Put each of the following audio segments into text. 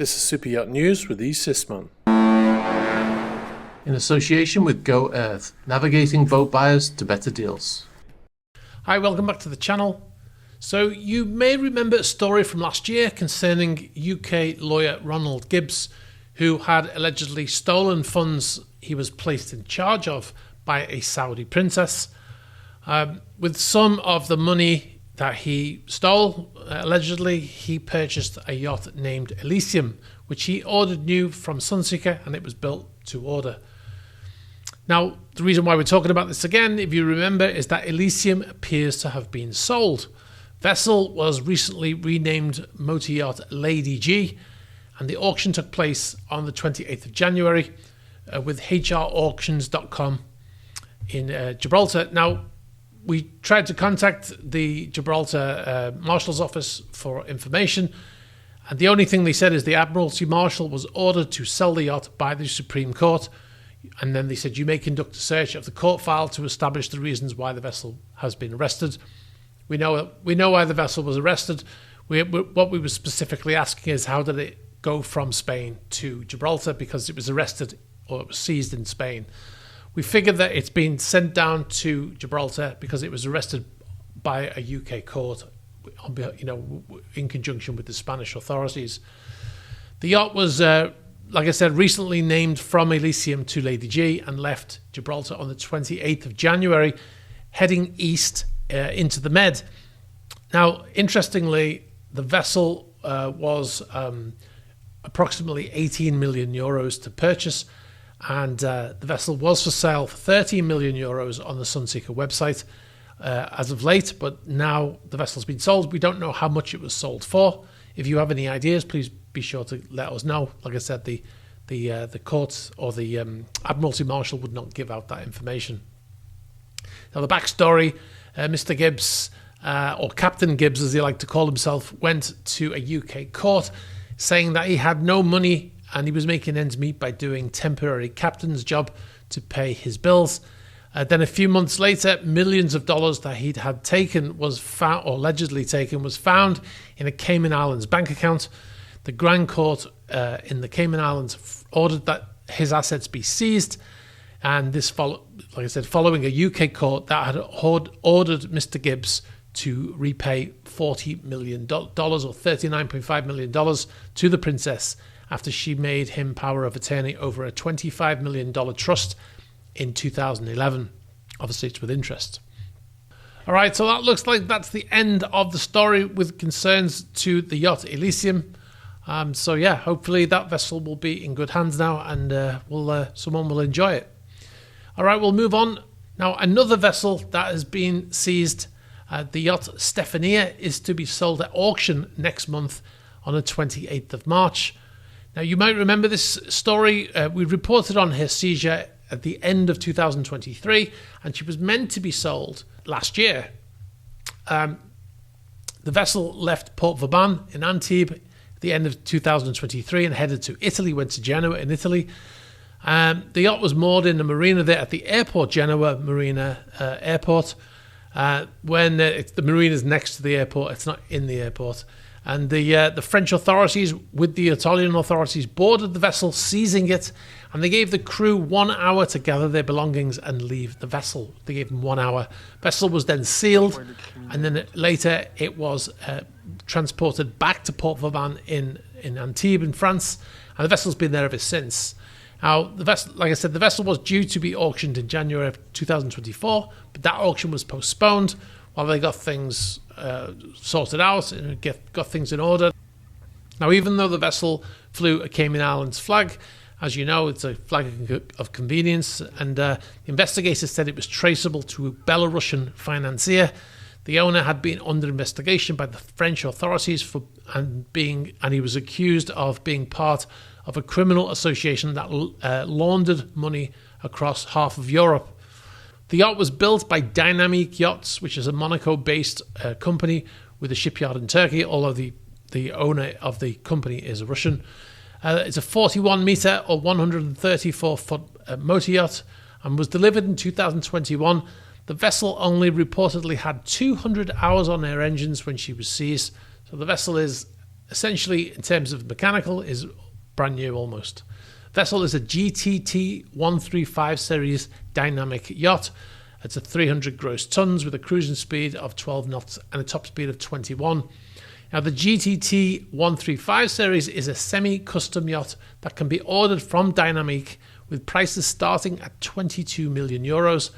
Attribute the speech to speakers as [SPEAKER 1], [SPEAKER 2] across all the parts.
[SPEAKER 1] This is Super Yacht News with E. Sisman.
[SPEAKER 2] In association with Go Earth, navigating boat buyers to better deals.
[SPEAKER 3] Hi, welcome back to the channel. So you may remember a story from last year concerning UK lawyer Ronald Gibbs, who had allegedly stolen funds he was placed in charge of by a Saudi princess. With some of the money that he stole, allegedly, he purchased a yacht named Elysium, which he ordered new from Sunseeker, and it was built to order. Now, the reason why we're talking about this again, if you remember, is that Elysium appears to have been sold. Vessel was recently renamed motor yacht Lady G, and the auction took place on the 28th of January with hrauctions.com in Gibraltar. Now, we tried to contact the Gibraltar Marshal's office for information, and the only thing they said is the Admiralty Marshal was ordered to sell the yacht by the Supreme Court, and then they said you may conduct a search of the court file to establish the reasons why the vessel has been arrested. We know why the vessel was arrested. What we were specifically asking is how did it go from Spain to Gibraltar, because it was arrested or it was seized in Spain. We figured that it's been sent down to Gibraltar because it was arrested by a UK court, in conjunction with the Spanish authorities. The yacht was, like I said, recently named from Elysium to Lady G and left Gibraltar on the 28th of January, heading east into the Med. Now, interestingly, the vessel was approximately 18 million euros to purchase, and the vessel was for sale for 13 million euros on the Sunseeker website as of late, but now the vessel's been sold. We don't know how much it was sold for. If you have any ideas, please be sure to let us know. Like I said, the court or the Admiralty Marshal would not give out that information. Now, the backstory, Mr. Gibbs, or Captain Gibbs as he liked to call himself, went to a UK court saying that he had no money and he was making ends meet by doing temporary captain's job to pay his bills. Then a few months later, millions of dollars that he'd had taken was found, or allegedly taken, was found in a Cayman Islands bank account. The Grand Court in the Cayman Islands ordered that his assets be seized, and this, like I said, following a UK court that had ordered Mr. Gibbs to repay $40 million or $39.5 million to the princess after she made him power of attorney over a $25 million trust in 2011. Obviously, it's with interest. All right, so that looks like that's the end of the story with concerns to the yacht Elysium. So yeah, hopefully that vessel will be in good hands now, and someone will enjoy it. All right, we'll move on. Now, another vessel that has been seized, the yacht Stefania, is to be sold at auction next month on the 28th of March. Now, you might remember this story. We reported on her seizure at the end of 2023, and she was meant to be sold last year. The vessel left Port Vauban in Antibes at the end of 2023 and headed to Italy, went to Genoa in Italy. The yacht was moored in a marina there at the airport, Genoa Marina Airport. When the marina is next to the airport, it's not in the airport. And the French authorities, with the Italian authorities, boarded the vessel, seizing it, and they gave the crew 1 hour to gather their belongings and leave the vessel. They gave them 1 hour. Vessel was then sealed, and then later it was transported back to Port Vauban in Antibes in France, and the vessel's been there ever since. Now, the vessel, like I said, the vessel was due to be auctioned in January of 2024, but that auction was postponed while they got things sorted out and got things in order. Now, even though the vessel flew a Cayman Islands flag, as you know, it's a flag of convenience, and investigators said it was traceable to a Belarusian financier. The owner had been under investigation by the French authorities and he was accused of being part of a criminal association that laundered money across half of Europe. The yacht was built by Dynamic Yachts, which is a Monaco-based company with a shipyard in Turkey, although the owner of the company is a Russian. It's a 41-metre or 134-foot motor yacht and was delivered in 2021. The vessel only reportedly had 200 hours on her engines when she was seized, so the vessel is essentially, in terms of mechanical, is brand new almost. Vessel is a GTT 135 series dynamic yacht. It's a 300 gross tons with a cruising speed of 12 knots and a top speed of 21. Now, the GTT 135 series is a semi-custom yacht that can be ordered from Dynamic with prices starting at 22 million euros.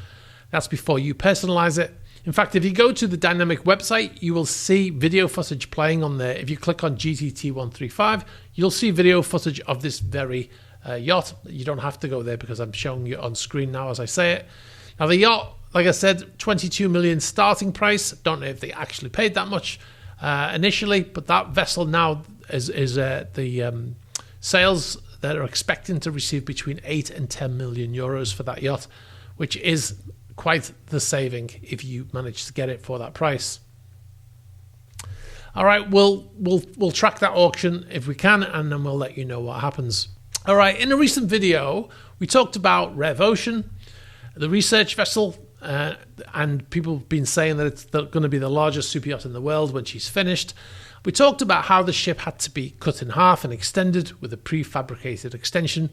[SPEAKER 3] That's before you personalize it. In fact, if you go to the Dynamic website, you will see video footage playing on there. If you click on GTT 135, you'll see video footage of this very yacht. You don't have to go there because I'm showing you on screen now as I say it. Now, the yacht, like I said, 22 million starting price. Don't know if they actually paid that much initially, but that vessel now is the sales that are expecting to receive between 8 and 10 million euros for that yacht, which is quite the saving if you manage to get it for that price. All right, we'll track that auction if we can, and then we'll let you know what happens. All right, in a recent video, we talked about Rev Ocean, the research vessel, and people have been saying that it's going to be the largest super yacht in the world when she's finished. We talked about how the ship had to be cut in half and extended with a prefabricated extension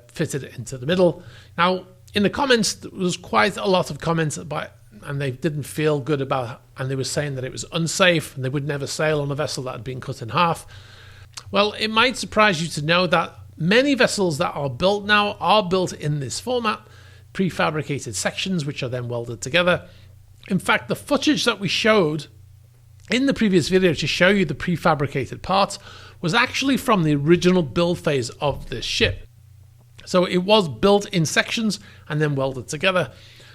[SPEAKER 3] fitted into the middle. Now, in the comments, there was quite a lot of comments about, and they didn't feel good about, and they were saying that it was unsafe and they would never sail on a vessel that had been cut in half. Well, it might surprise you to know that many vessels that are built now are built in this format, prefabricated sections, which are then welded together. In fact, the footage that we showed in the previous video to show you the prefabricated parts was actually from the original build phase of this ship. So it was built in sections and then welded together.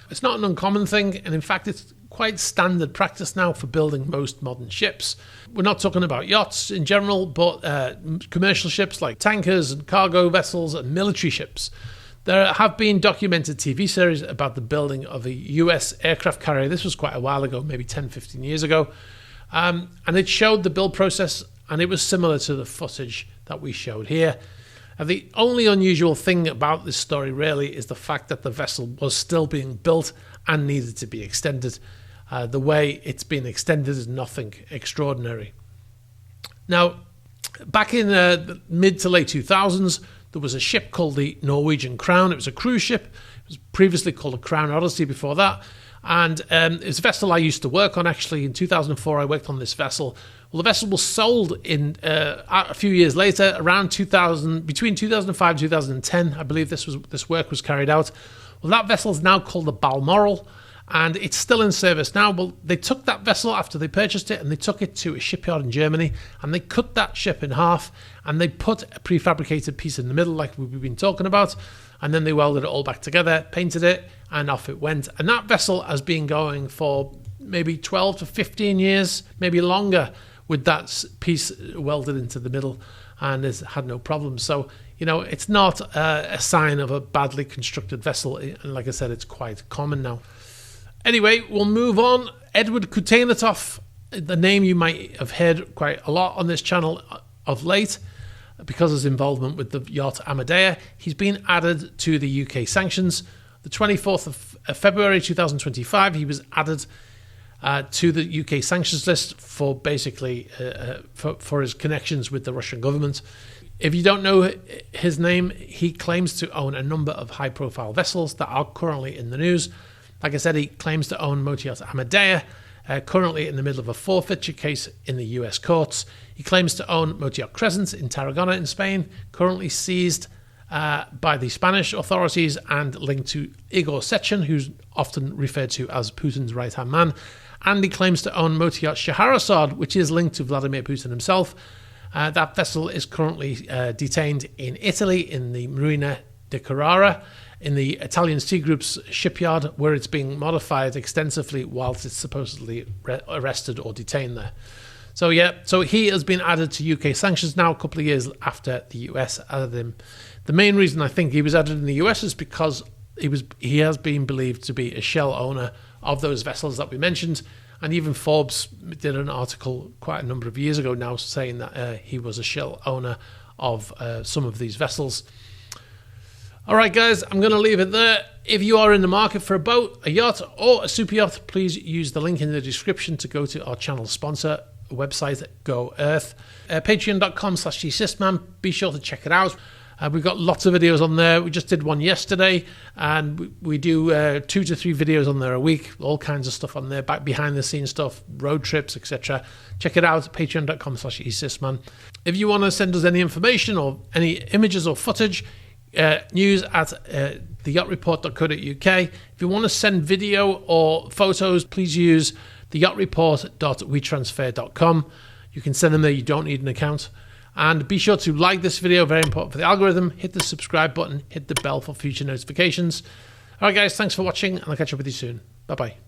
[SPEAKER 3] It's not an uncommon thing, and in fact, it's quite standard practice now for building most modern ships. We're not talking about yachts in general, but commercial ships like tankers and cargo vessels and military ships. There have been documented TV series about the building of a US aircraft carrier. This was quite a while ago, maybe 10, 15 years ago. And it showed the build process, and it was similar to the footage that we showed here. And the only unusual thing about this story really is the fact that the vessel was still being built and needed to be extended. The way it's been extended is nothing extraordinary. Now, back in the mid to late 2000s, there was a ship called the Norwegian Crown. It was a cruise ship. It was previously called a Crown Odyssey before that. And it's a vessel I used to work on, actually. In 2004, I worked on this vessel. Well, the vessel was sold in a few years later, around 2000, between 2005 and 2010, I believe this work was carried out. Well, that vessel is now called the Balmoral, and it's still in service now. Well, they took that vessel after they purchased it, and they took it to a shipyard in Germany, and they cut that ship in half, and they put a prefabricated piece in the middle, like we've been talking about, and then they welded it all back together, painted it, and off it went. And that vessel has been going for maybe 12 to 15 years, maybe longer, with that piece welded into the middle, and has had no problems. So, you know, it's not a sign of a badly constructed vessel, and like I said, it's quite common now. Anyway, we'll move on. Edward Kutenatov, the name you might have heard quite a lot on this channel of late, because of his involvement with the yacht Amadea. He's been added to the UK sanctions. The 24th of February 2025, he was added to the UK sanctions list for basically for his connections with the Russian government. If you don't know his name, he claims to own a number of high-profile vessels that are currently in the news. Like I said, he claims to own Motor Yacht Amadea, currently in the middle of a forfeiture case in the US courts. He claims to own Motor Yacht Crescent in Tarragona in Spain, currently seized by the Spanish authorities and linked to Igor Sechin, who's often referred to as Putin's right-hand man. And he claims to own Motor Yacht Scheherazade, which is linked to Vladimir Putin himself. That vessel is currently detained in Italy in the Marina di Carrara, in the Italian Sea Group's shipyard, where it's being modified extensively whilst it's supposedly arrested or detained there. So he has been added to UK sanctions now a couple of years after the US added him. The main reason I think he was added in the US is because he has been believed to be a shell owner of those vessels that we mentioned, and even Forbes did an article quite a number of years ago now saying that he was a shell owner of some of these vessels. All right, guys, I'm going to leave it there. If you are in the market for a boat, a yacht, or a super yacht, please use the link in the description to go to our channel sponsor, website, Go Earth. Patreon.com/gsysman. Be sure to check it out. We've got lots of videos on there. We just did one yesterday, and we do 2 to 3 videos on there a week. All kinds of stuff on there, back behind the scenes stuff, road trips, etc. Check it out, patreon.com/esysman. If you want to send us any information or any images or footage, news at theyachtReport.co.uk. If you want to send video or photos, please use theyachtReport.wetransfer.com. You can send them there. You don't need an account. And be sure to like this video, very important for the algorithm. Hit the subscribe button, hit the bell for future notifications. All right, guys, thanks for watching, and I'll catch up with you soon. Bye-bye.